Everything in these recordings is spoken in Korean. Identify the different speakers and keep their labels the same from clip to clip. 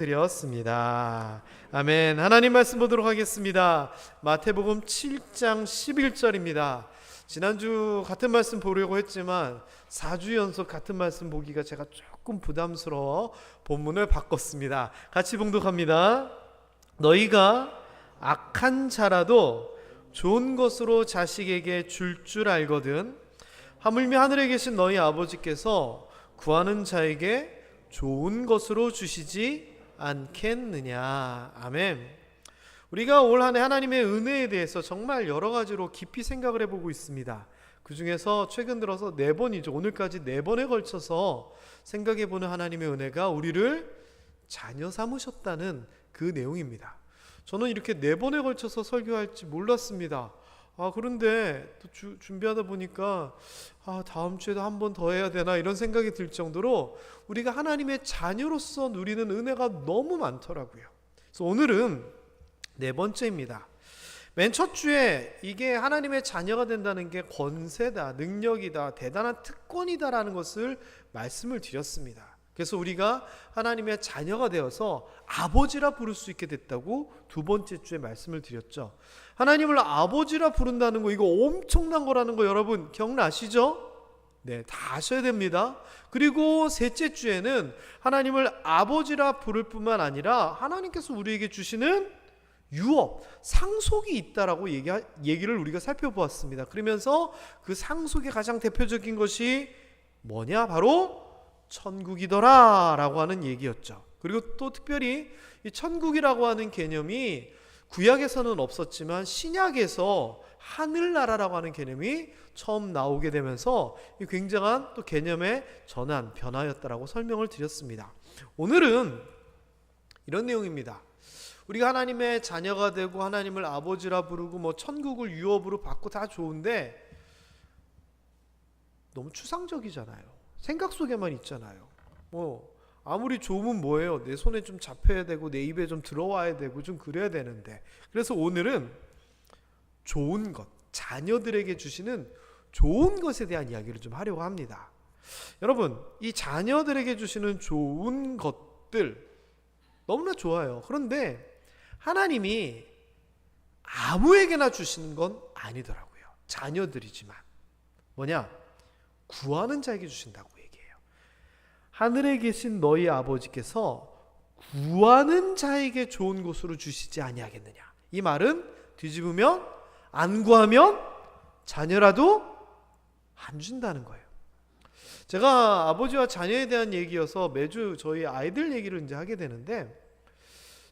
Speaker 1: 드렸습니다. 아멘. 하나님 말씀 보도록 하겠습니다. 마태복음 7장 11절입니다. 지난주 같은 말씀 보려고 했지만 4주 연속 같은 말씀 보기가 제가 조금 부담스러워 본문을 바꿨습니다. 같이 봉독합니다. 너희가 악한 자라도 좋은 것으로 자식에게 줄 알거든 하물며 하늘에 계신 너희 아버지께서 구하는 자에게 좋은 것으로 주시지 않겠느냐. 아멘. 우리가 올 한 해 하나님의 은혜에 대해서 정말 여러 가지로 깊이 생각을 해보고 있습니다. 그 중에서 최근 들어서 4번이죠. 오늘까지 4번에 걸쳐서 생각해보는 하나님의 은혜가 우리를 자녀 삼으셨다는 그 내용입니다. 저는 이렇게 4번에 걸쳐서 설교할지 몰랐습니다. 그런데 또 준비하다 보니까 다음 주에도 한 번 더 해야 되나 이런 생각이 들 정도로 우리가 하나님의 자녀로서 누리는 은혜가 너무 많더라고요. 그래서 오늘은 4번째입니다. 맨 첫 주에 이게 하나님의 자녀가 된다는 게 권세다, 능력이다, 대단한 특권이다라는 것을 말씀을 드렸습니다. 그래서 우리가 하나님의 자녀가 되어서 아버지라 부를 수 있게 됐다고 2번째 주에 말씀을 드렸죠. 하나님을 아버지라 부른다는 거, 이거 엄청난 거라는 거 여러분 기억나시죠? 네, 다 아셔야 됩니다. 그리고 3째 주에는 하나님을 아버지라 부를 뿐만 아니라 하나님께서 우리에게 주시는 유업, 상속이 있다라고 얘기를 우리가 살펴보았습니다. 그러면서 그 상속의 가장 대표적인 것이 뭐냐? 바로 천국이더라 라고 하는 얘기였죠. 그리고 또 특별히 이 천국이라고 하는 개념이 구약에서는 없었지만 신약에서 하늘나라라고 하는 개념이 처음 나오게 되면서 굉장한 또 개념의 전환, 변화였다라고 설명을 드렸습니다. 오늘은 이런 내용입니다. 우리가 하나님의 자녀가 되고 하나님을 아버지라 부르고 천국을 유업으로 받고 다 좋은데 너무 추상적이잖아요. 생각 속에만 있잖아요. 아무리 좋으면 뭐예요? 내 손에 좀 잡혀야 되고 내 입에 좀 들어와야 되고 좀 그래야 되는데. 그래서 오늘은 좋은 것, 자녀들에게 주시는 좋은 것에 대한 이야기를 좀 하려고 합니다. 여러분, 이 자녀들에게 주시는 좋은 것들 너무나 좋아요. 그런데 하나님이 아무에게나 주시는 건 아니더라고요. 자녀들이지만 뭐냐? 구하는 자에게 주신다고 얘기해요. 하늘에 계신 너희 아버지께서 구하는 자에게 좋은 것으로 주시지 아니하겠느냐. 이 말은 뒤집으면 안 구하면 자녀라도 안 준다는 거예요. 제가 아버지와 자녀에 대한 얘기여서 매주 저희 아이들 얘기를 이제 하게 되는데,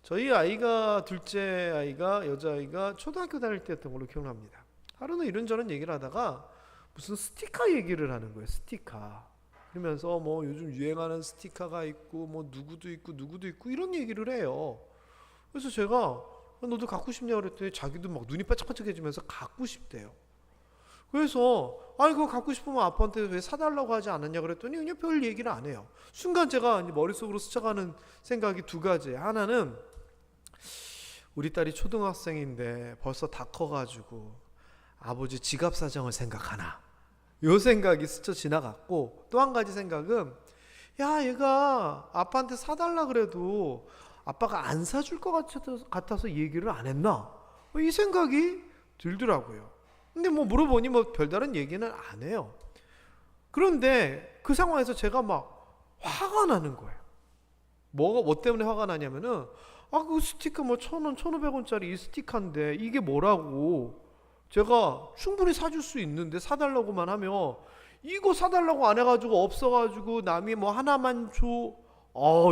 Speaker 1: 저희 아이가 둘째 아이가 여자아이가 초등학교 다닐 때였던 걸로 기억납니다. 하루는 이런저런 얘기를 하다가 무슨 스티커 얘기를 하는 거예요. 스티커. 그러면서 요즘 유행하는 스티커가 있고 누구도 있고 이런 얘기를 해요. 그래서 제가 너도 갖고 싶냐 그랬더니 자기도 막 눈이 반짝반짝해지면서 갖고 싶대요. 그래서 그거 갖고 싶으면 아빠한테 왜 사달라고 하지 않았냐 그랬더니 그냥 별 얘기를 안 해요. 순간 제가 머릿속으로 스쳐가는 생각이 2가지. 하나는 우리 딸이 초등학생인데 벌써 다 커가지고 아버지 지갑 사정을 생각하나, 요 생각이 스쳐 지나갔고, 또 한 가지 생각은 얘가 아빠한테 사달라 그래도 아빠가 안 사줄 것 같아서 얘기를 안 했나, 이 생각이 들더라고요. 근데 물어보니 별다른 얘기는 안 해요. 그런데 그 상황에서 제가 막 화가 나는 거예요. 뭐 때문에 화가 나냐면은 그 스티커 1,000원, 1,500원짜리 이 스티커인데 이게 뭐라고, 제가 충분히 사줄 수 있는데 사달라고만 하면, 이거 사달라고 안 해가지고 없어가지고 남이 하나만 줘,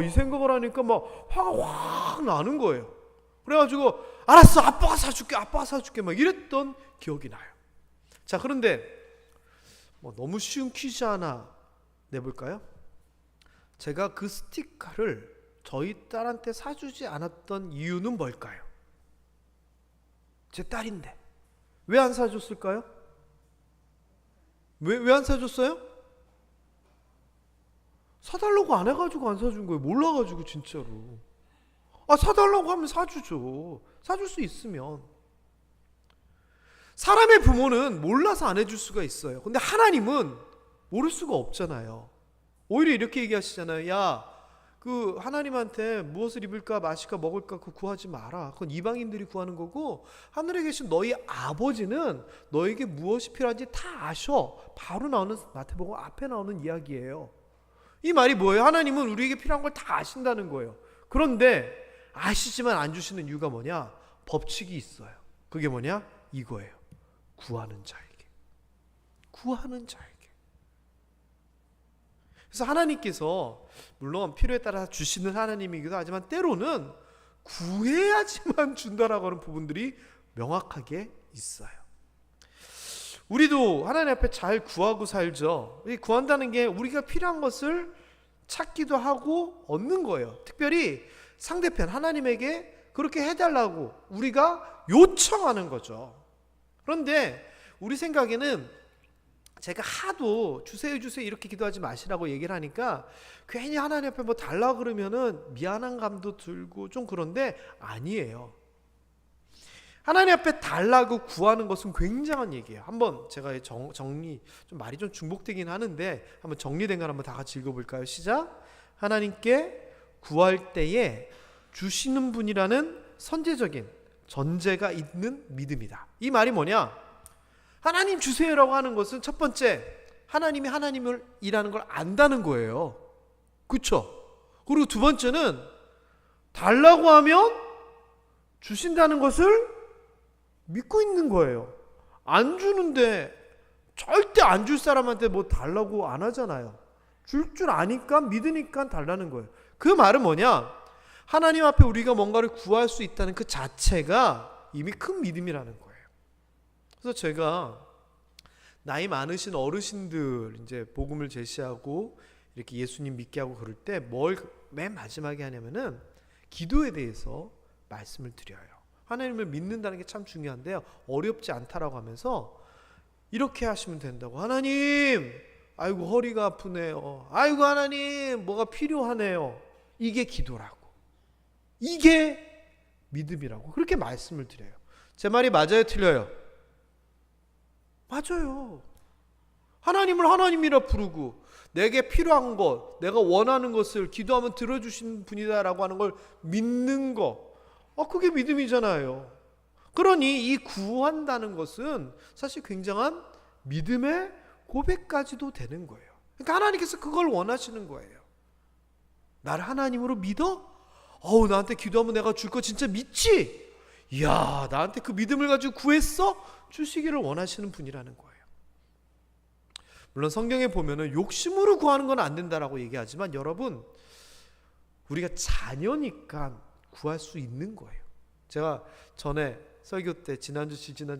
Speaker 1: 이 생각을 하니까 막 화가 확 나는 거예요. 그래가지고 알았어, 아빠가 사줄게 막 이랬던 기억이 나요. 자, 그런데 너무 쉬운 퀴즈 하나 내볼까요? 제가 그 스티커를 저희 딸한테 사주지 않았던 이유는 뭘까요? 제 딸인데 왜 안 사줬을까요? 왜 안 사줬어요? 사달라고 안 해가지고 안 사준 거예요. 몰라가지고 진짜로. 사달라고 하면 사주죠. 사줄 수 있으면. 사람의 부모는 몰라서 안 해줄 수가 있어요. 근데 하나님은 모를 수가 없잖아요. 오히려 이렇게 얘기하시잖아요. 그 하나님한테 무엇을 입을까 마실까 먹을까 그 구하지 마라. 그건 이방인들이 구하는 거고, 하늘에 계신 너희 아버지는 너에게 무엇이 필요한지 다 아셔. 바로 나오는 마태복음 앞에 나오는 이야기예요. 이 말이 뭐예요? 하나님은 우리에게 필요한 걸 다 아신다는 거예요. 그런데 아시지만 안 주시는 이유가 뭐냐? 법칙이 있어요. 그게 뭐냐? 이거예요. 구하는 자에게. 구하는 자에게. 그래서 하나님께서 물론 필요에 따라 주시는 하나님이기도 하지만 때로는 구해야지만 준다라고 하는 부분들이 명확하게 있어요. 우리도 하나님 앞에 잘 구하고 살죠. 구한다는 게 우리가 필요한 것을 찾기도 하고 얻는 거예요. 특별히 상대편 하나님에게 그렇게 해달라고 우리가 요청하는 거죠. 그런데 우리 생각에는 제가 하도 주세요 이렇게 기도하지 마시라고 얘기를 하니까 괜히 하나님 앞에 뭐 달라고 그러면은 미안한 감도 들고 좀 그런데 아니에요. 하나님 앞에 달라고 구하는 것은 굉장한 얘기예요. 한번 제가 정리, 좀 말이 좀 중복되긴 하는데 한번 정리된 걸 한번 다 같이 읽어볼까요? 시작. 하나님께 구할 때에 주시는 분이라는 선제적인 전제가 있는 믿음이다. 이 말이 뭐냐? 하나님 주세요라고 하는 것은 첫 번째, 하나님이 하나님을 일하는 걸 안다는 거예요. 그렇죠? 그리고 두 번째는 달라고 하면 주신다는 것을 믿고 있는 거예요. 안 주는데 절대 안 줄 사람한테 뭐 달라고 안 하잖아요. 줄 줄 아니까 믿으니까 달라는 거예요. 그 말은 뭐냐? 하나님 앞에 우리가 뭔가를 구할 수 있다는 그 자체가 이미 큰 믿음이라는 거예요. 그래서 제가 나이 많으신 어르신들 이제 복음을 제시하고 이렇게 예수님 믿게 하고 그럴 때 뭘 맨 마지막에 하냐면은 기도에 대해서 말씀을 드려요. 하나님을 믿는다는 게 참 중요한데요. 어렵지 않다라고 하면서 이렇게 하시면 된다고. 하나님, 아이고 허리가 아프네요. 아이고 하나님, 뭐가 필요하네요. 이게 기도라고. 이게 믿음이라고. 그렇게 말씀을 드려요. 제 말이 맞아요, 틀려요? 맞아요. 하나님을 하나님이라 부르고 내게 필요한 것, 내가 원하는 것을 기도하면 들어주신 분이다라고 하는 걸 믿는 것, 그게 믿음이잖아요. 그러니 이 구한다는 것은 사실 굉장한 믿음의 고백까지도 되는 거예요. 그러니까 하나님께서 그걸 원하시는 거예요. 나를 하나님으로 믿어? 나한테 기도하면 내가 줄 거 진짜 믿지? 이야, 나한테 그 믿음을 가지고 구했어? 주시기를 원하시는 분이라는 거예요. 물론 성경에 보면은 욕심으로 구하는 건 안 된다라고 얘기하지만 여러분, 우리가 자녀니까 구할 수 있는 거예요. 제가 전에 설교 때 지난주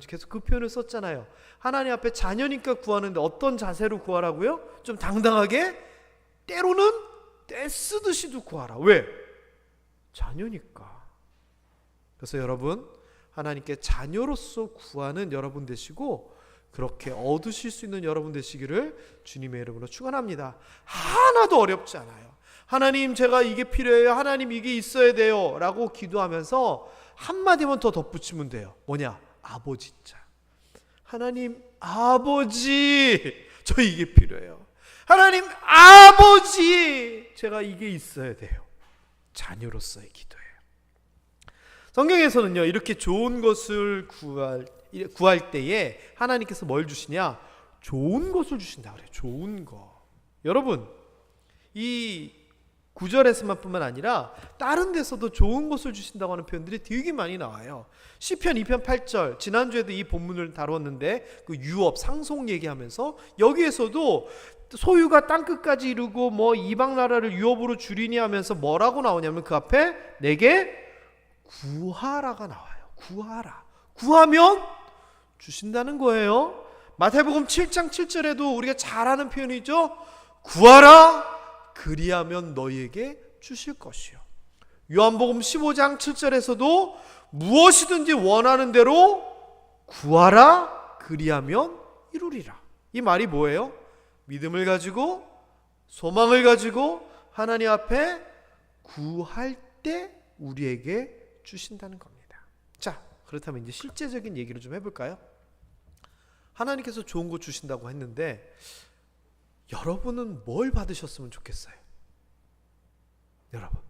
Speaker 1: 계속 그 표현을 썼잖아요. 하나님 앞에 자녀니까 구하는데 어떤 자세로 구하라고요? 좀 당당하게, 때로는 떼쓰듯이도 구하라. 왜? 자녀니까. 그래서 여러분, 하나님께 자녀로서 구하는 여러분 되시고 그렇게 얻으실 수 있는 여러분 되시기를 주님의 이름으로 축원합니다. 하나도 어렵지 않아요. 하나님, 제가 이게 필요해요. 하나님, 이게 있어야 돼요. 라고 기도하면서 한마디만 더 덧붙이면 돼요. 뭐냐? 아버지자. 하나님 아버지, 저 이게 필요해요. 하나님 아버지, 제가 이게 있어야 돼요. 자녀로서의 기도예요. 성경에서는요, 이렇게 좋은 것을 구할 때에 하나님께서 뭘 주시냐? 좋은 것을 주신다 그래요. 좋은 거. 여러분, 이 9절에서만 뿐만 아니라 다른 데서도 좋은 것을 주신다고 하는 표현들이 되게 많이 나와요. 시편 2편 8절, 지난주에도 이 본문을 다뤘는데 그 유업, 상속 얘기하면서 여기에서도 소유가 땅끝까지 이루고 뭐 이방 나라를 유업으로 주리니 하면서 뭐라고 나오냐면 그 앞에 내게 구하라가 나와요. 구하라. 구하면 주신다는 거예요. 마태복음 7장 7절에도 우리가 잘 아는 표현이죠. 구하라, 그리하면 너희에게 주실 것이요. 요한복음 15장 7절에서도 무엇이든지 원하는 대로 구하라, 그리하면 이루리라. 이 말이 뭐예요? 믿음을 가지고, 소망을 가지고 하나님 앞에 구할 때 우리에게 주신다는 겁니다. 자, 그렇다면 이제 실제적인 얘기를 좀 해볼까요? 하나님께서 좋은 거 주신다고 했는데 여러분은 뭘 받으셨으면 좋겠어요? 여러분,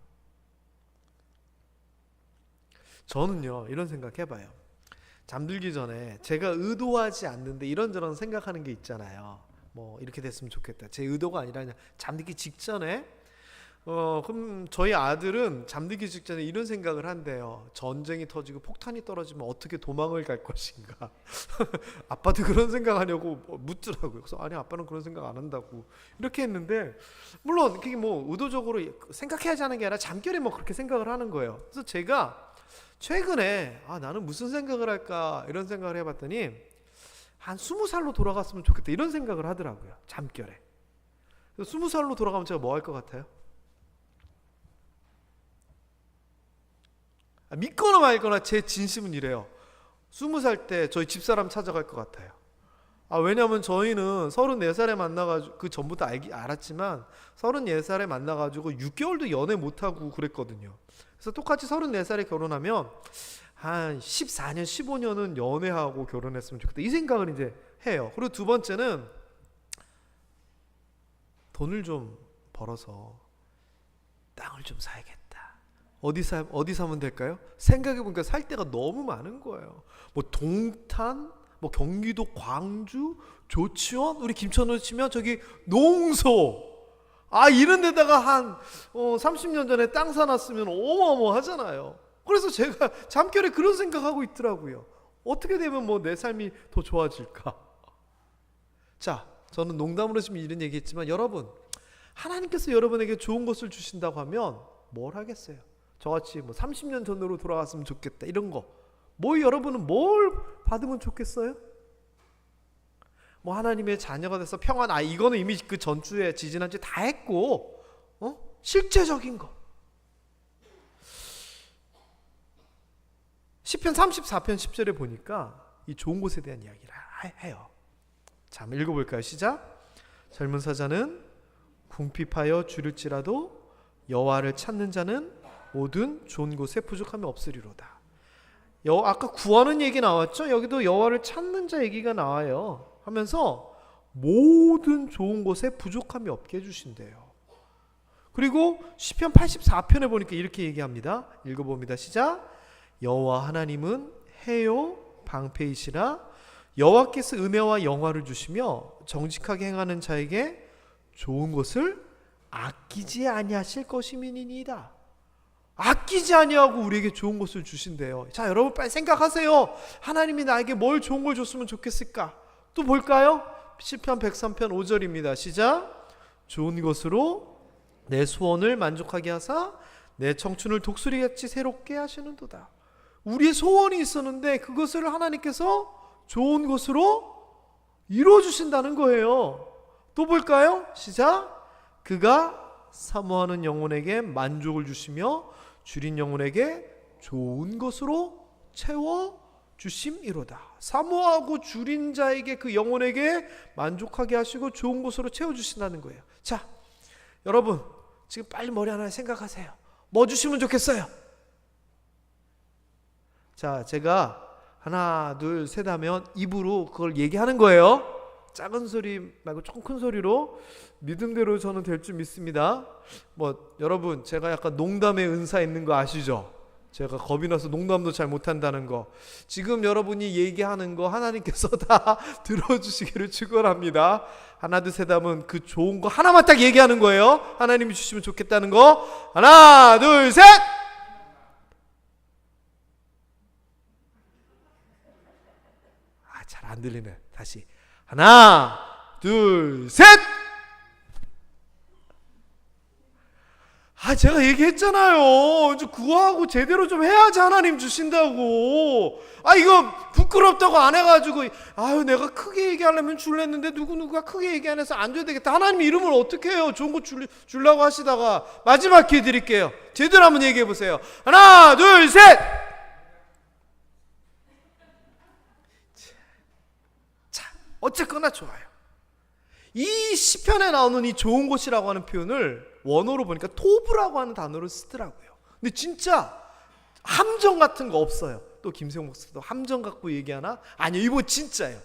Speaker 1: 저는요 이런 생각 해봐요. 잠들기 전에 제가 의도하지 않는데 이런저런 생각하는 게 있잖아요. 뭐 이렇게 됐으면 좋겠다, 제 의도가 아니라 그냥 잠들기 직전에 그럼 저희 아들은 잠들기 직전에 이런 생각을 한대요. 전쟁이 터지고 폭탄이 떨어지면 어떻게 도망을 갈 것인가. 아빠도 그런 생각하냐고 묻더라고요. 그래서 아니, 아빠는 그런 생각 안 한다고 이렇게 했는데, 물론 그게 뭐 의도적으로 생각해야지 하는 게 아니라 잠결에 뭐 그렇게 생각을 하는 거예요. 그래서 제가 최근에 나는 무슨 생각을 할까 이런 생각을 해봤더니 한 20살로 돌아갔으면 좋겠다 이런 생각을 하더라고요. 잠결에. 20살로 돌아가면 제가 뭐 할 것 같아요? 믿거나 말거나 제 진심은 이래요. 20살 때 저희 집사람 찾아갈 것 같아요. 왜냐면 저희는 34살에 만나가지고, 그 전부터 알았지만 34살에 만나가지고 6개월도 연애 못하고 그랬거든요. 그래서 똑같이 34살에 결혼하면 한 14년 15년은 연애하고 결혼했으면 좋겠다 이 생각을 이제 해요. 그리고 두 번째는 돈을 좀 벌어서 땅을 좀 사야겠다. 어디 사면 될까요? 생각해보니까 살 데가 너무 많은 거예요. 뭐 동탄, 뭐 경기도 광주, 조치원, 우리 김천으로 치면 저기 농소, 이런 데다가 한 30년 전에 땅 사놨으면 어마어마하잖아요. 그래서 제가 잠결에 그런 생각하고 있더라고요. 어떻게 되면 뭐 내 삶이 더 좋아질까? 자, 저는 농담으로 지금 이런 얘기했지만 여러분, 하나님께서 여러분에게 좋은 것을 주신다고 하면 뭘 하겠어요? 저같이 뭐 30년 전으로 돌아갔으면 좋겠다 이런 거, 뭐 여러분은 뭘 받으면 좋겠어요? 뭐 하나님의 자녀가 돼서 평안, 이거는 이미 그 전주에 지지난주에 다 했고, 실제적인 거. 시편 34편 10절에 보니까 이 좋은 곳에 대한 이야기를 해요. 자, 한번 읽어볼까요? 시작. 젊은 사자는 궁핍하여 주릴지라도 여호와를 찾는 자는 모든 좋은 곳에 부족함이 없으리로다. 아까 구하는 얘기 나왔죠? 여기도 여호와를 찾는 자 얘기가 나와요. 하면서 모든 좋은 곳에 부족함이 없게 해주신대요. 그리고 시편 84편에 보니까 이렇게 얘기합니다. 읽어봅니다. 시작. 여호와 하나님은 해요 방패이시라. 여호와께서 은혜와 영화를 주시며 정직하게 행하는 자에게 좋은 것을 아끼지 아니하실 것임이니이다. 아끼지 아니하고 우리에게 좋은 것을 주신대요. 자, 여러분 빨리 생각하세요. 하나님이 나에게 뭘 좋은 걸 줬으면 좋겠을까? 또 볼까요? 시편 103편 5절입니다. 시작. 좋은 것으로 내 소원을 만족하게 하사 내 청춘을 독수리같이 새롭게 하시는도다. 우리의 소원이 있었는데 그것을 하나님께서 좋은 것으로 이루어주신다는 거예요. 또 볼까요? 시작. 그가 사모하는 영혼에게 만족을 주시며 줄인 영혼에게 좋은 것으로 채워주심이로다. 사모하고 줄인 자에게, 그 영혼에게 만족하게 하시고 좋은 것으로 채워주신다는 거예요. 자, 여러분 지금 빨리 머리 하나 생각하세요. 뭐 주시면 좋겠어요? 자, 제가 하나 둘 셋 하면 입으로 그걸 얘기하는 거예요. 작은 소리 말고 조금 큰 소리로 믿음대로 저는 될 줄 믿습니다. 뭐 여러분, 제가 약간 농담의 은사 있는 거 아시죠? 제가 겁이 나서 농담도 잘 못한다는 거. 지금 여러분이 얘기하는 거 하나님께서 다 들어주시기를 축원합니다. 하나 둘 셋 하면 그 좋은 거 하나만 딱 얘기하는 거예요. 하나님이 주시면 좋겠다는 거. 하나 둘 셋. 잘 안 들리네. 다시 하나 둘 셋. 제가 얘기했잖아요. 이제 구하고 제대로 좀 해야지 하나님 주신다고. 이거 부끄럽다고 안 해가지고 내가 크게 얘기하려면 줄랬는데 누구누구가 크게 얘기 안 해서 안 줘야 되겠다. 하나님 이름을 어떻게 해요? 좋은 거 주려고 하시다가. 마지막 기회 드릴게요. 제대로 한번 얘기해 보세요. 하나 둘 셋. 자, 어쨌거나 좋아요. 이 시편에 나오는 이 좋은 곳이라고 하는 표현을 원어로 보니까 토브라고 하는 단어를 쓰더라고요. 근데 진짜 함정 같은 거 없어요. 또 김세용 목사도 함정 갖고 얘기하나? 아니요, 이거 진짜예요.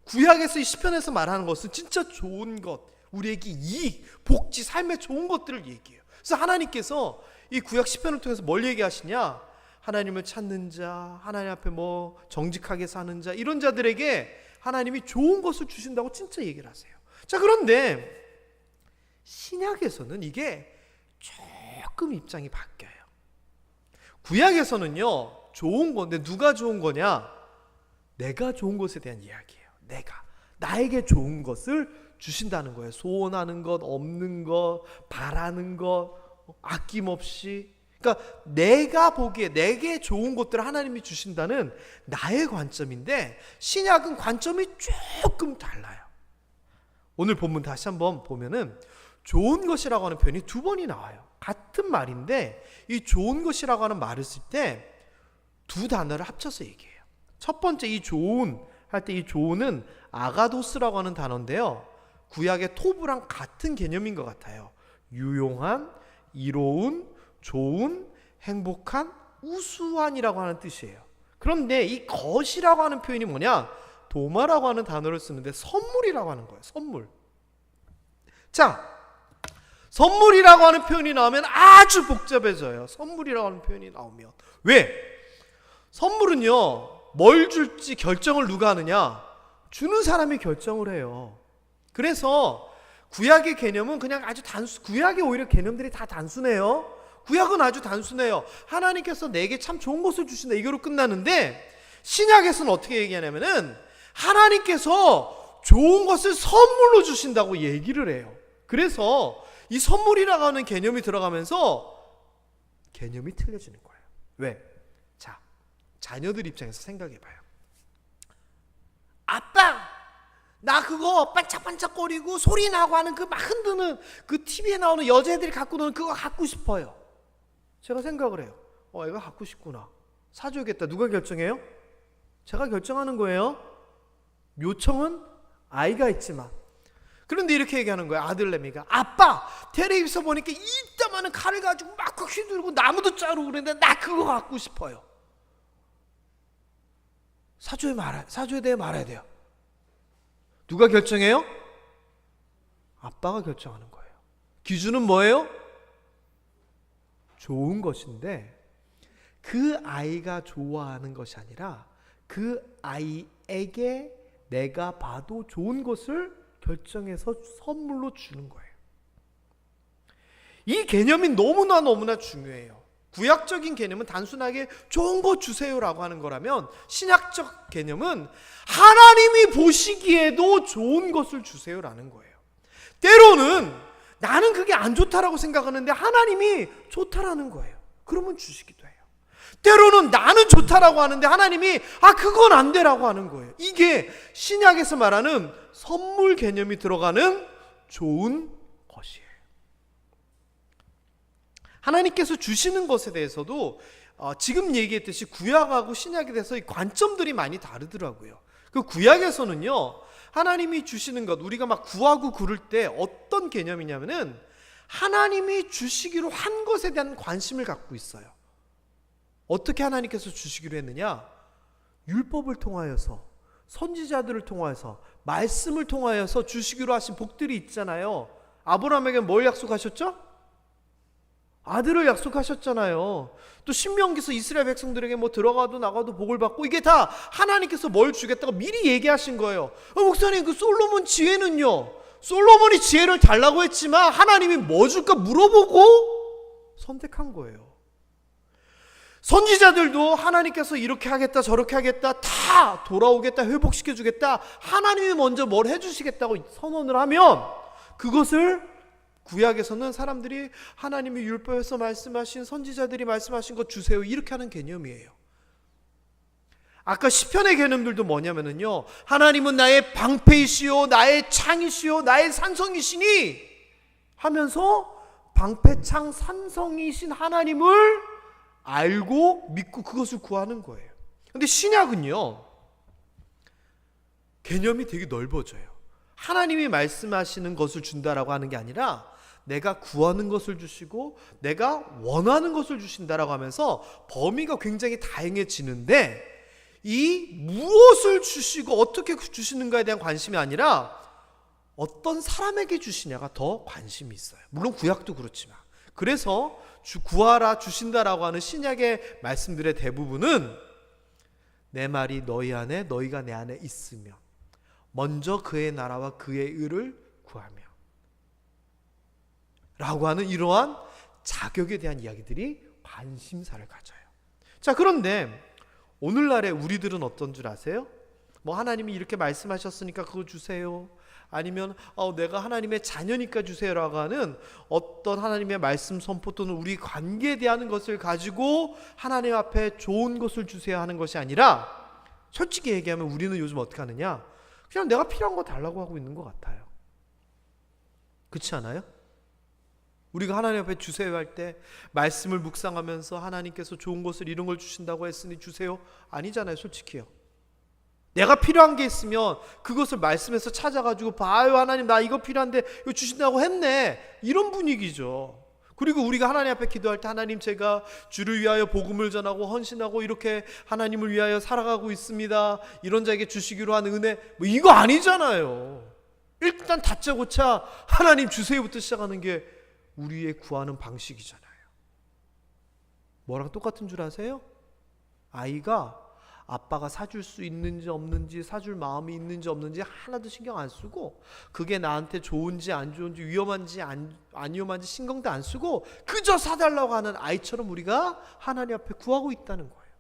Speaker 1: 구약에서 이 시편에서 말하는 것은 진짜 좋은 것, 우리에게 이익, 복지, 삶의 좋은 것들을 얘기해요. 그래서 하나님께서 이 구약 시편을 통해서 뭘 얘기하시냐? 하나님을 찾는 자, 하나님 앞에 뭐 정직하게 사는 자, 이런 자들에게 하나님이 좋은 것을 주신다고 진짜 얘기를 하세요. 자, 그런데 신약에서는 이게 조금 입장이 바뀌어요. 구약에서는요, 좋은 건데 누가 좋은 거냐? 내가 좋은 것에 대한 이야기예요. 나에게 좋은 것을 주신다는 거예요. 소원하는 것, 없는 것, 바라는 것, 아낌없이. 그러니까 내가 보기에 내게 좋은 것들을 하나님이 주신다는 나의 관점인데, 신약은 관점이 조금 달라요. 오늘 본문 다시 한번 보면은 좋은 것이라고 하는 표현이 두 번이 나와요. 같은 말인데 이 좋은 것이라고 하는 말을 쓸 때 두 단어를 합쳐서 얘기해요. 첫 번째 이 좋은 할 때 이 좋은은 아가도스라고 하는 단어인데요, 구약의 토부랑 같은 개념인 것 같아요. 유용한, 이로운, 좋은, 행복한, 우수한이라고 하는 뜻이에요. 그런데 이 것이라고 하는 표현이 뭐냐? 도마라고 하는 단어를 쓰는데 선물이라고 하는 거예요. 선물. 자, 선물이라고 하는 표현이 나오면 아주 복잡해져요. 선물이라고 하는 표현이 나오면. 왜? 선물은요, 뭘 줄지 결정을 누가 하느냐? 주는 사람이 결정을 해요. 그래서 구약의 개념은 그냥 아주 구약의 오히려 개념들이 다 단순해요. 구약은 아주 단순해요. 하나님께서 내게 참 좋은 것을 주신다, 이거로 끝나는데, 신약에서는 어떻게 얘기하냐면은 하나님께서 좋은 것을 선물로 주신다고 얘기를 해요. 그래서 이 선물이라고 하는 개념이 들어가면서 개념이 틀려지는 거예요. 왜? 자, 자녀들 입장에서 생각해봐요. 아빠, 나 그거 반짝반짝거리고 소리 나고 하는 그 막 흔드는 그 TV에 나오는 여자애들이 갖고 노는 그거 갖고 싶어요. 제가 생각을 해요. 애가 갖고 싶구나. 사줘야겠다. 누가 결정해요? 제가 결정하는 거예요. 요청은 아이가 있지만. 그런데 이렇게 얘기하는 거예요. 아들내미가. 아빠, 텔레비에서 보니까 이따만한 칼을 가지고 막 휘두르고 나무도 자르고 그러는데 나 그거 갖고 싶어요. 사줘야 돼요, 말아야 돼요? 누가 결정해요? 아빠가 결정하는 거예요. 기준은 뭐예요? 좋은 것인데 그 아이가 좋아하는 것이 아니라 그 아이에게 내가 봐도 좋은 것을 결정해서 선물로 주는 거예요. 이 개념이 너무나 중요해요. 구약적인 개념은 단순하게 좋은 거 주세요라고 하는 거라면, 신약적 개념은 하나님이 보시기에도 좋은 것을 주세요라는 거예요. 때로는 나는 그게 안 좋다라고 생각하는데 하나님이 좋다라는 거예요. 그러면 주시기도 해요. 때로는 나는 좋다라고 하는데 하나님이 그건 안 되라고 하는 거예요. 이게 신약에서 말하는 선물 개념이 들어가는 좋은 것이에요. 하나님께서 주시는 것에 대해서도 지금 얘기했듯이 구약하고 신약에 대해서 관점들이 많이 다르더라고요. 그 구약에서는요, 하나님이 주시는 것, 우리가 막 구하고 구를 때 어떤 개념이냐면은 하나님이 주시기로 한 것에 대한 관심을 갖고 있어요. 어떻게 하나님께서 주시기로 했느냐? 율법을 통하여서, 선지자들을 통하여서, 말씀을 통하여서 주시기로 하신 복들이 있잖아요. 아브라함에게 뭘 약속하셨죠? 아들을 약속하셨잖아요. 또 신명기서 이스라엘 백성들에게 뭐 들어가도 나가도 복을 받고, 이게 다 하나님께서 뭘 주겠다고 미리 얘기하신 거예요. 목사님, 그 솔로몬 지혜는요, 솔로몬이 지혜를 달라고 했지만 하나님이 뭐 줄까 물어보고 선택한 거예요. 선지자들도 하나님께서 이렇게 하겠다 저렇게 하겠다, 다 돌아오겠다, 회복시켜 주겠다, 하나님이 먼저 뭘 해주시겠다고 선언을 하면 그것을 구약에서는 사람들이 하나님이 율법에서 말씀하신, 선지자들이 말씀하신 것 주세요, 이렇게 하는 개념이에요. 아까 시편의 개념들도 뭐냐면요, 하나님은 나의 방패이시오, 나의 창이시오, 나의 산성이시니 하면서 방패창 산성이신 하나님을 알고 믿고 그것을 구하는 거예요. 근데 신약은요, 개념이 되게 넓어져요. 하나님이 말씀하시는 것을 준다라고 하는 게 아니라 내가 구하는 것을 주시고 내가 원하는 것을 주신다라고 하면서 범위가 굉장히 다양해지는데, 이 무엇을 주시고 어떻게 주시는가에 대한 관심이 아니라 어떤 사람에게 주시냐가 더 관심이 있어요. 물론 구약도 그렇지만 그래서 구하라 주신다라고 하는 신약의 말씀들의 대부분은 내 말이 너희 안에 너희가 내 안에 있으며 먼저 그의 나라와 그의 의를 구하며 라고 하는 이러한 자격에 대한 이야기들이 관심사를 가져요. 자, 그런데 오늘날의 우리들은 어떤 줄 아세요? 뭐 하나님이 이렇게 말씀하셨으니까 그거 주세요. 아니면 내가 하나님의 자녀니까 주세요라고 하는 어떤 하나님의 말씀 선포 또는 우리 관계에 대한 것을 가지고 하나님 앞에 좋은 것을 주세요 하는 것이 아니라, 솔직히 얘기하면 우리는 요즘 어떻게 하느냐, 그냥 내가 필요한 거 달라고 하고 있는 것 같아요. 그렇지 않아요? 우리가 하나님 앞에 주세요 할 때 말씀을 묵상하면서 하나님께서 좋은 것을 이런 걸 주신다고 했으니 주세요 아니잖아요. 솔직히요. 내가 필요한 게 있으면 그것을 말씀에서 찾아가지고 봐요, 하나님 나 이거 필요한데 이거 주신다고 했네, 이런 분위기죠. 그리고 우리가 하나님 앞에 기도할 때 하나님 제가 주를 위하여 복음을 전하고 헌신하고 이렇게 하나님을 위하여 살아가고 있습니다, 이런 자에게 주시기로 한 은혜, 뭐 이거 아니잖아요. 일단 다짜고짜 하나님 주세요부터 시작하는 게 우리의 구하는 방식이잖아요. 뭐랑 똑같은 줄 아세요? 아이가 아빠가 사줄 수 있는지 없는지, 사줄 마음이 있는지 없는지 하나도 신경 안 쓰고, 그게 나한테 좋은지 안 좋은지, 위험한지 안 위험한지 신경도 안 쓰고 그저 사달라고 하는 아이처럼 우리가 하나님 앞에 구하고 있다는 거예요.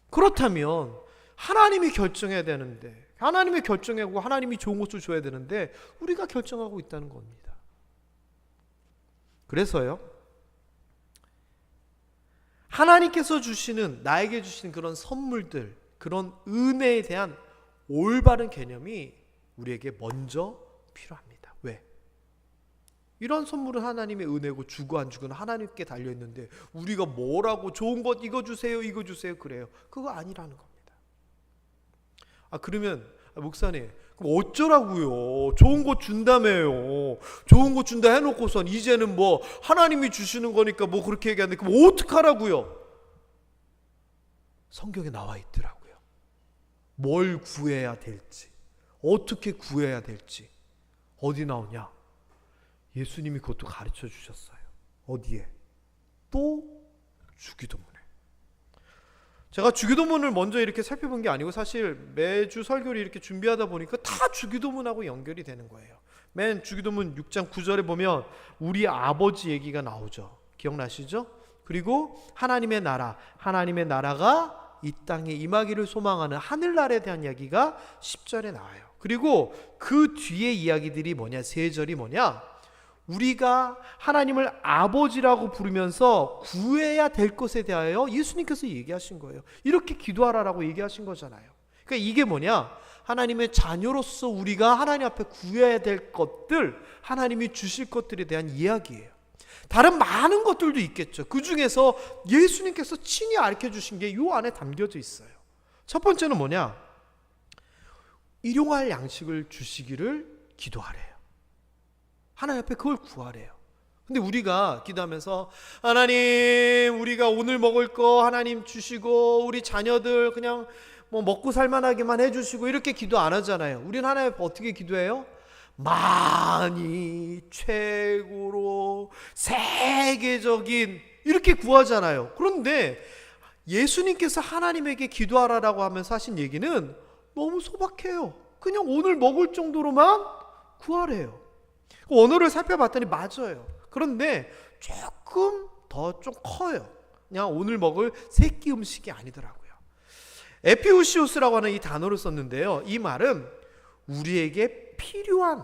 Speaker 1: 그렇다면 하나님이 결정해야 되는데, 하나님이 결정하고 하나님이 좋은 것을 줘야 되는데 우리가 결정하고 있다는 겁니다. 그래서요, 하나님께서 주시는, 나에게 주시는 그런 선물들, 그런 은혜에 대한 올바른 개념이 우리에게 먼저 필요합니다. 왜? 이런 선물은 하나님의 은혜고 주고 안 주고는 하나님께 달려있는데 우리가 뭐라고 좋은 것 이거 주세요 이거 주세요 그래요? 그거 아니라는 겁니다. 그러면 목사님 그럼 어쩌라고요? 좋은 거 준다며요. 좋은 거 준다 해놓고선 이제는 뭐 하나님이 주시는 거니까 뭐 그렇게 얘기하는데 그럼 어떡하라고요? 성경에 나와 있더라고요. 뭘 구해야 될지, 어떻게 구해야 될지. 어디 나오냐? 예수님이 그것도 가르쳐 주셨어요. 어디에? 또 주기도문에. 제가 주기도문을 먼저 이렇게 살펴본 게 아니고 사실 매주 설교를 이렇게 준비하다 보니까 다 주기도문하고 연결이 되는 거예요. 맨 주기도문 6장 9절에 보면 우리 아버지 얘기가 나오죠. 기억나시죠? 그리고 하나님의 나라, 하나님의 나라가 이 땅에 임하기를 소망하는 하늘나라에 대한 이야기가 10절에 나와요. 그리고 그 뒤에 이야기들이 뭐냐, 세 절이 뭐냐, 우리가 하나님을 아버지라고 부르면서 구해야 될 것에 대하여 예수님께서 얘기하신 거예요. 이렇게 기도하라라고 얘기하신 거잖아요. 그러니까 이게 뭐냐, 하나님의 자녀로서 우리가 하나님 앞에 구해야 될 것들, 하나님이 주실 것들에 대한 이야기예요. 다른 많은 것들도 있겠죠. 그 중에서 예수님께서 친히 가르쳐 주신 게 이 안에 담겨져 있어요. 첫 번째는 뭐냐, 일용할 양식을 주시기를 기도하래요. 하나님 앞에 그걸 구하래요. 근데 우리가 기도하면서 하나님 우리가 오늘 먹을 거 하나님 주시고 우리 자녀들 그냥 뭐 먹고 살만하게만 해주시고 이렇게 기도 안 하잖아요. 우리는 하나님 앞에 어떻게 기도해요? 많이 최고로 세계적인 이렇게 구하잖아요. 그런데 예수님께서 하나님에게 기도하라라고 하면서 하신 얘기는 너무 소박해요. 그냥 오늘 먹을 정도로만 구하래요. 원어를 살펴봤더니 맞아요. 그런데 조금 더 좀 커요. 그냥 오늘 먹을 새끼 음식이 아니더라고요. 에피우시오스라고 하는 이 단어를 썼는데요, 이 말은 우리에게 필요한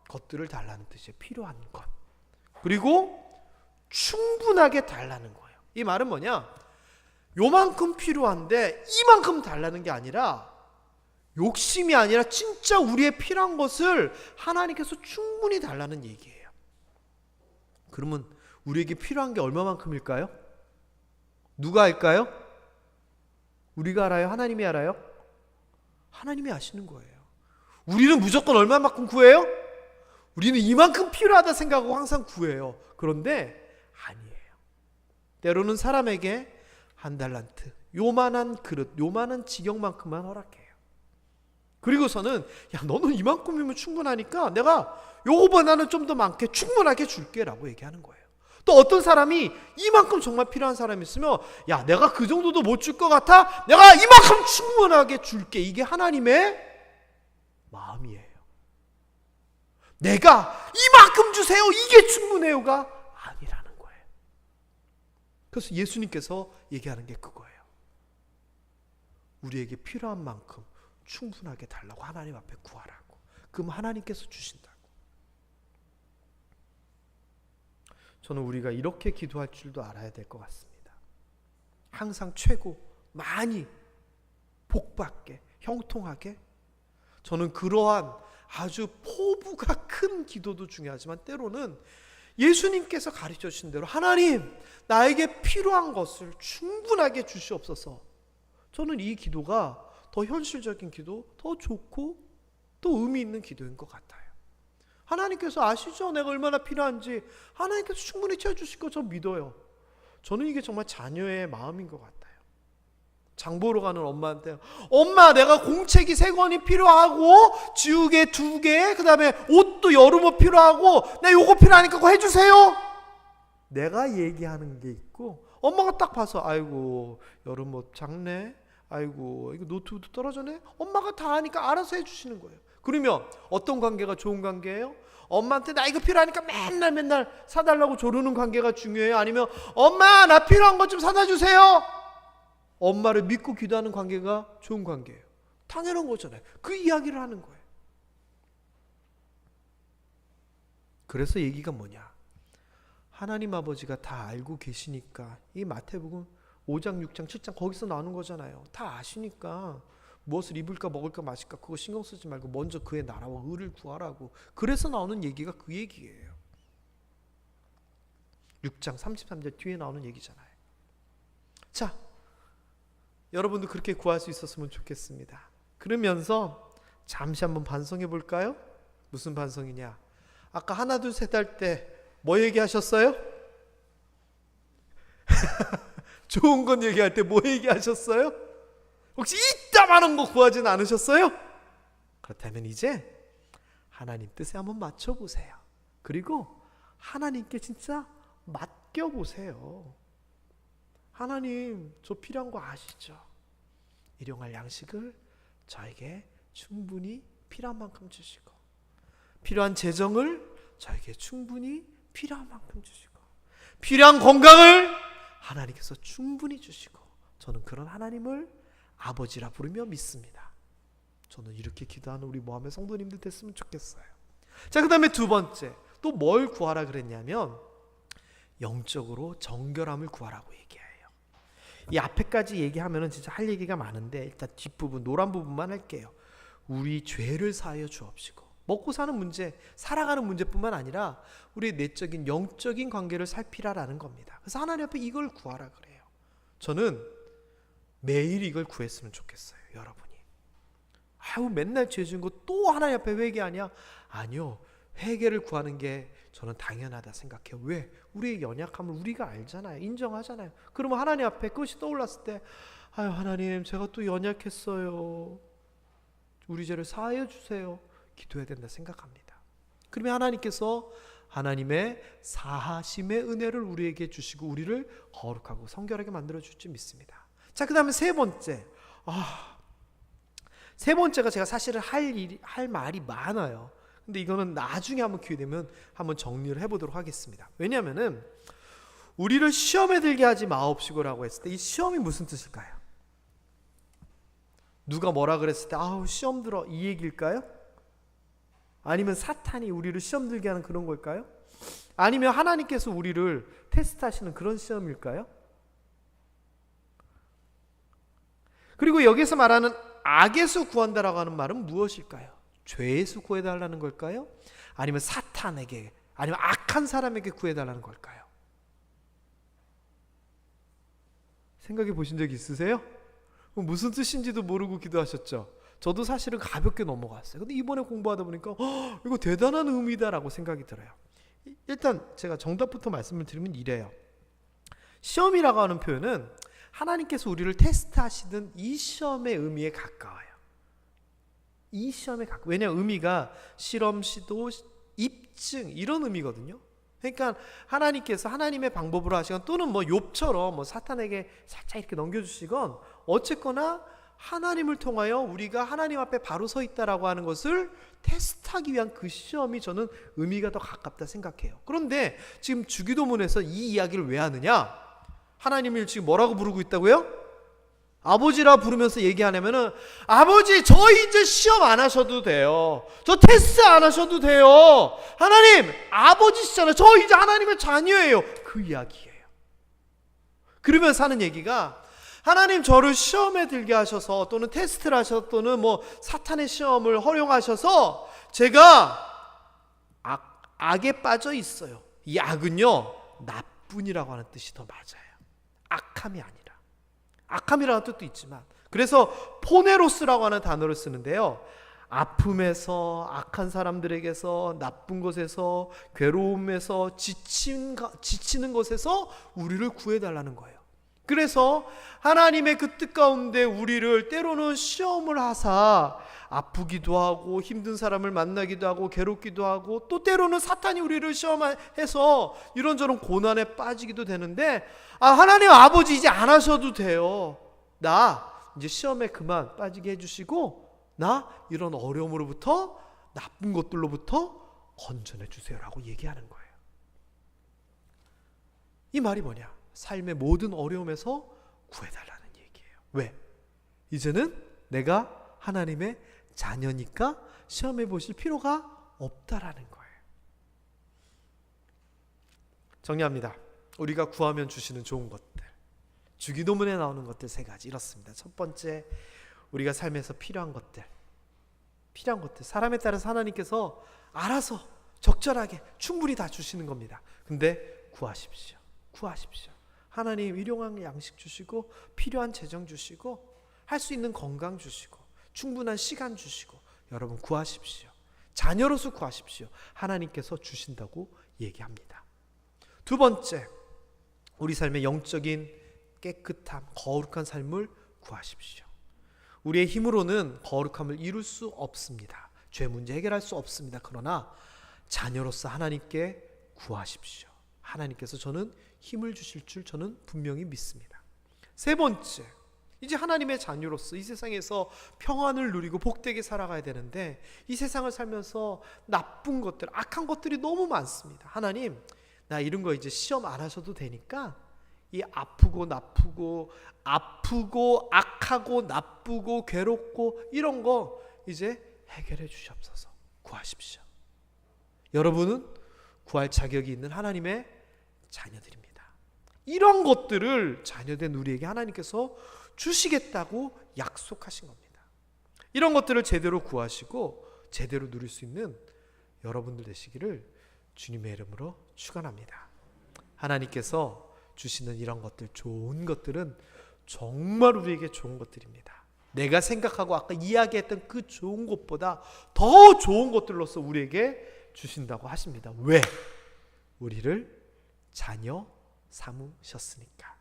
Speaker 1: 것들을 달라는 뜻이에요. 필요한 것. 그리고 충분하게 달라는 거예요. 이 말은 뭐냐, 요만큼 필요한데 이만큼 달라는 게 아니라, 욕심이 아니라 진짜 우리의 필요한 것을 하나님께서 충분히 달라는 얘기예요. 그러면 우리에게 필요한 게 얼마만큼일까요? 누가 알까요? 우리가 알아요? 하나님이 알아요? 하나님이 아시는 거예요. 우리는 무조건 얼마만큼 구해요? 우리는 이만큼 필요하다 생각하고 항상 구해요. 그런데 아니에요. 때로는 사람에게 한 달란트, 요만한 그릇, 요만한 지경만큼만 허락해요. 그리고서는 야 너는 이만큼이면 충분하니까 내가 요거보다는 좀 더 많게 충분하게 줄게 라고 얘기하는 거예요. 또 어떤 사람이 이만큼 정말 필요한 사람이 있으면 야, 내가 그 정도도 못 줄 것 같아? 내가 이만큼 충분하게 줄게. 이게 하나님의 마음이에요. 내가 이만큼 주세요, 이게 충분해요가 아니라는 거예요. 그래서 예수님께서 얘기하는 게 그거예요. 우리에게 필요한 만큼 충분하게 달라고 하나님 앞에 구하라고. 그럼 하나님께서 주신다고. 저는 우리가 이렇게 기도할 줄도 알아야 될 것 같습니다. 항상 최고, 많이, 복받게, 형통하게. 저는 그러한 아주 포부가 큰 기도도 중요하지만 때로는 예수님께서 가르쳐 주신 대로 하나님, 나에게 필요한 것을 충분하게 주시옵소서. 저는 이 기도가 더 현실적인 기도, 더 좋고 또 의미 있는 기도인 것 같아요. 하나님께서 아시죠? 내가 얼마나 필요한지. 하나님께서 충분히 채워주실 거 저 믿어요. 저는 이게 정말 자녀의 마음인 것 같아요. 장 보러 가는 엄마한테 엄마, 내가 공책이 3권이 필요하고 지우개 2개, 그 다음에 옷도 여름옷 필요하고 나 요거 필요하니까 그거 해주세요. 내가 얘기하는 게 있고 엄마가 딱 봐서 아이고 여름옷 작네, 아이고 이거 노트북도 떨어졌네. 엄마가 다 하니까 알아서 해주시는 거예요. 그러면 어떤 관계가 좋은 관계예요? 엄마한테 나 이거 필요하니까 맨날 사달라고 조르는 관계가 중요해요? 아니면 엄마, 나 필요한 것 좀 사다 주세요, 엄마를 믿고 기도하는 관계가 좋은 관계예요? 당연한 거잖아요. 그 이야기를 하는 거예요. 그래서 얘기가 뭐냐, 하나님 아버지가 다 알고 계시니까 이 마태복음 5장 6장 7장 거기서 나오는 거잖아요. 다 아시니까 무엇을 입을까 먹을까 마실까 그거 신경 쓰지 말고 먼저 그의 나라와 의를 구하라고. 그래서 나오는 얘기가 그 얘기예요. 6장 33절 뒤에 나오는 얘기잖아요. 자, 여러분도 그렇게 구할 수 있었으면 좋겠습니다. 그러면서 잠시 한번 반성해 볼까요? 무슨 반성이냐, 아까 하나 둘 셋 할 때 뭐 얘기하셨어요? 좋은 건 얘기할 때 뭐 얘기하셨어요? 혹시 이따만한 거 구하진 않으셨어요? 그렇다면 이제 하나님 뜻에 한번 맞춰보세요. 그리고 하나님께 진짜 맡겨보세요. 하나님, 저 필요한 거 아시죠? 일용할 양식을 저에게 충분히 필요한 만큼 주시고, 필요한 재정을 저에게 충분히 필요한 만큼 주시고, 필요한 건강을 하나님께서 충분히 주시고, 저는 그런 하나님을 아버지라 부르며 믿습니다. 저는 이렇게 기도하는 우리 모함의 성도님들 됐으면 좋겠어요. 자, 그 다음에 두 번째, 또 뭘 구하라 그랬냐면 영적으로 정결함을 구하라고 얘기해요. 이 앞에까지 얘기하면 진짜 할 얘기가 많은데 일단 뒷부분, 노란 부분만 할게요. 우리 죄를 사하여 주옵시고. 먹고 사는 문제, 살아가는 문제뿐만 아니라 우리의 내적인 영적인 관계를 살피라라는 겁니다. 그래서 하나님 앞에 이걸 구하라 그래요. 저는 매일 이걸 구했으면 좋겠어요. 여러분이 아유 맨날 죄 지은 거 또 하나님 앞에 회개하냐? 아니요, 회개를 구하는 게 저는 당연하다 생각해요. 왜? 우리의 연약함을 우리가 알잖아요. 인정하잖아요. 그러면 하나님 앞에 그것이 떠올랐을 때 아유 하나님, 제가 또 연약했어요, 우리 죄를 사하여 주세요, 기도해야 된다 생각합니다. 그러면 하나님께서 하나님의 사하심의 은혜를 우리에게 주시고 우리를 거룩하고 성결하게 만들어 줄 줄 믿습니다. 자, 그 다음에 세 번째. 세 번째가 제가 사실은 할 말이 많아요. 근데 이거는 나중에 한번 기회 되면 한번 정리를 해보도록 하겠습니다. 왜냐하면은 우리를 시험에 들게 하지 마옵시고라고 했을 때 이 시험이 무슨 뜻일까요? 누가 뭐라 그랬을 때 아우 시험 들어, 이 얘기일까요? 아니면 사탄이 우리를 시험 들게 하는 그런 걸까요? 아니면 하나님께서 우리를 테스트하시는 그런 시험일까요? 그리고 여기서 말하는 악에서 구한다라고 하는 말은 무엇일까요? 죄에서 구해달라는 걸까요? 아니면 사탄에게, 아니면 악한 사람에게 구해달라는 걸까요? 생각해 보신 적 있으세요? 무슨 뜻인지도 모르고 기도하셨죠? 저도 사실은 가볍게 넘어갔어요. 근데 이번에 공부하다 보니까 이거 대단한 의미다라고 생각이 들어요. 일단 제가 정답부터 말씀을 드리면 이래요. 시험이라고 하는 표현은 하나님께서 우리를 테스트하시는 이 시험의 의미에 가까워요. 이 시험에 가까워요. 왜냐하면 의미가 실험, 시도, 입증 이런 의미거든요. 그러니까 하나님께서 하나님의 방법으로 하시건 또는 뭐 욥처럼 뭐 사탄에게 살짝 이렇게 넘겨주시건 어쨌거나 하나님을 통하여 우리가 하나님 앞에 바로 서 있다라고 하는 것을 테스트하기 위한 그 시험이 저는 의미가 더 가깝다 생각해요. 그런데 지금 주기도문에서 이 이야기를 왜 하느냐? 하나님을 지금 뭐라고 부르고 있다고요? 아버지라 부르면서 얘기하냐면은 아버지 저 이제 시험 안 하셔도 돼요. 저 테스트 안 하셔도 돼요. 하나님 아버지시잖아요. 저 이제 하나님의 자녀예요. 그 이야기예요. 그러면서 하는 얘기가 하나님 저를 시험에 들게 하셔서 또는 테스트를 하셔서 또는 뭐 사탄의 시험을 허용하셔서 제가 악에 빠져 있어요. 이 악은요 나뿐이라고 하는 뜻이 더 맞아요. 악함이 아니라. 악함이라는 뜻도 있지만 그래서 포네로스라고 하는 단어를 쓰는데요. 아픔에서 악한 사람들에게서 나쁜 것에서 괴로움에서 지치는 것에서 우리를 구해달라는 거예요. 그래서 하나님의 그 뜻 가운데 우리를 때로는 시험을 하사 아프기도 하고 힘든 사람을 만나기도 하고 괴롭기도 하고 또 때로는 사탄이 우리를 시험해서 이런저런 고난에 빠지기도 되는데 하나님 아버지 이제 안 하셔도 돼요. 나 이제 시험에 그만 빠지게 해주시고 나 이런 어려움으로부터 나쁜 것들로부터 건져내 주세요라고 얘기하는 거예요. 이 말이 뭐냐? 삶의 모든 어려움에서 구해달라는 얘기예요. 왜? 이제는 내가 하나님의 자녀니까 시험해 보실 필요가 없다라는 거예요. 정리합니다. 우리가 구하면 주시는 좋은 것들, 주기도문에 나오는 것들 세 가지 이렇습니다. 첫 번째, 우리가 삶에서 필요한 것들, 사람에 따라서 하나님께서 알아서 적절하게 충분히 다 주시는 겁니다. 근데 구하십시오. 하나님 일용할 양식 주시고 필요한 재정 주시고 할 수 있는 건강 주시고 충분한 시간 주시고 여러분 구하십시오. 자녀로서 구하십시오. 하나님께서 주신다고 얘기합니다. 두 번째, 우리 삶의 영적인 깨끗함, 거룩한 삶을 구하십시오. 우리의 힘으로는 거룩함을 이룰 수 없습니다. 죄 문제 해결할 수 없습니다. 그러나 자녀로서 하나님께 구하십시오. 하나님께서 저는 힘을 주실 줄 저는 분명히 믿습니다. 세 번째, 이제 하나님의 자녀로서 이 세상에서 평안을 누리고 복되게 살아가야 되는데 이 세상을 살면서 나쁜 것들, 악한 것들이 너무 많습니다. 하나님, 나 이런 거 이제 시험 안 하셔도 되니까 이 아프고 악하고 나쁘고 괴롭고 이런 거 이제 해결해 주시옵소서. 구하십시오. 여러분은 구할 자격이 있는 하나님의 자녀들입니다. 이런 것들을 자녀된 우리에게 하나님께서 주시겠다고 약속하신 겁니다. 이런 것들을 제대로 구하시고 제대로 누릴 수 있는 여러분들 되시기를 주님의 이름으로 축원합니다. 하나님께서 주시는 이런 것들, 좋은 것들은 정말 우리에게 좋은 것들입니다. 내가 생각하고 아까 이야기했던 그 좋은 것보다 더 좋은 것들로서 우리에게 주신다고 하십니다. 왜? 우리를 자녀 삼으셨으니까.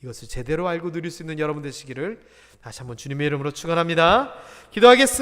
Speaker 1: 이것을 제대로 알고 누릴 수 있는 여러분 되시기를 다시 한번 주님의 이름으로 축원합니다. 기도하겠습니다.